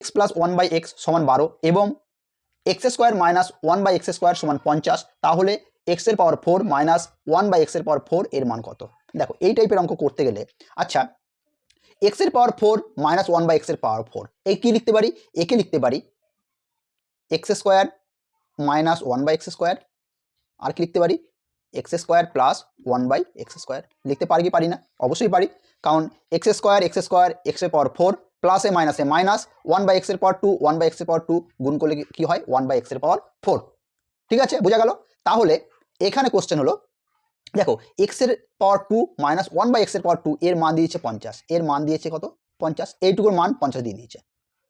X plus one by x সমান 12 এবং x square minus one by x square সমান 50, তাহলে এক্স এর power 4 minus one by x এর পাওয়ার 4 এর মান কত? দেখো এই টাইপের অঙ্ক করতে গেলে আচ্ছা এক্স এর power 4 minus one by x এর পাওয়ার 4 এই কি লিখতে পারি? একে লিখতে পারি x square minus one by x square, আর কি লিখতে পারি x square plus one by x square. লিখতে পারি কি পারি না? অবশ্যই পারি, কারণ এক্স স্কোয়ার এক্স এর পাওয়ার 4 প্লাস এ মাইনাস ওয়ান বাই এক্স এর পাওয়ার 2 ওয়ান বাই এক্স এর পাওয়ার 2 গুণ করলে কি হয়? ওয়ান বাই এক্স এর পাওয়ার 4। ঠিক আছে, বোঝা গেল? তাহলে এখানে কোশ্চেন হলো দেখো এক্স এর power 2 minus one by x এর পাওয়ার 2 এর মান দিয়েছে 50, এর মান দিয়েছে কত? 50, এইটুকুর মান 50 দিয়ে দিয়েছে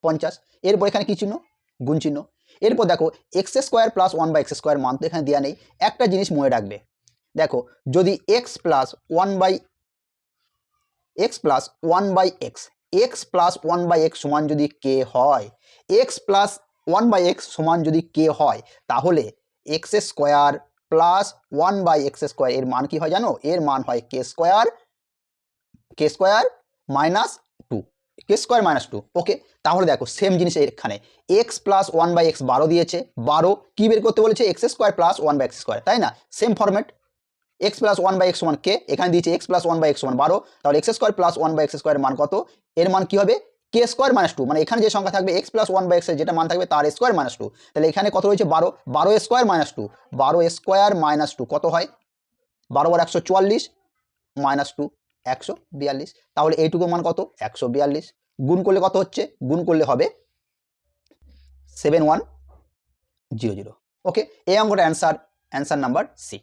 50। এরপর এখানে কি চিহ্ন? গুণ চিহ্ন। এরপর দেখো x square plus one by x square মান তো এখানে দেওয়া নেই, একটা জিনিস মনে রাখবে, দেখো যদি x plus one by x সমান যদি কে হয়, x plus one by x সমান যদি কে হয়, তাহলে x square plus one by x square এর মান কি হয় জানো? এর মান হয় K square minus 2, K square minus 2। Okay, তাহলে দেখো সেম জিনিস এখানে x plus one by x 12 দিয়েছে, 12 কি বের করতে বলেছে? X square plus one by x square, তাই না? Same format, x plus one by x সমান কে, এখানে দিয়েছে x plus one by x সমান 12, তাহলে x square plus one by x square মান কত? এর মান কি হবে? কে স্কোয়ার মাইনাস 2, মানে এখানে যে সংখ্যা থাকবে এক্স প্লাস ওয়ান বাই এক্সের যেটা মান থাকবে তার স্কোয়ার মাইনাস 2, তাহলে এখানে কত রয়েছে? 12, 12 স্কোয়ার মাইনাস 2, 12 স্কোয়ার মাইনাস 2 কত হয়? 12 বার 144 মাইনাস 2 142, তাহলে এইটুকু মান কত? 142। গুণ করলে কত হচ্ছে? গুণ করলে হবে 7100। ওকে, এই অঙ্কটা অ্যান্সার নাম্বার সি।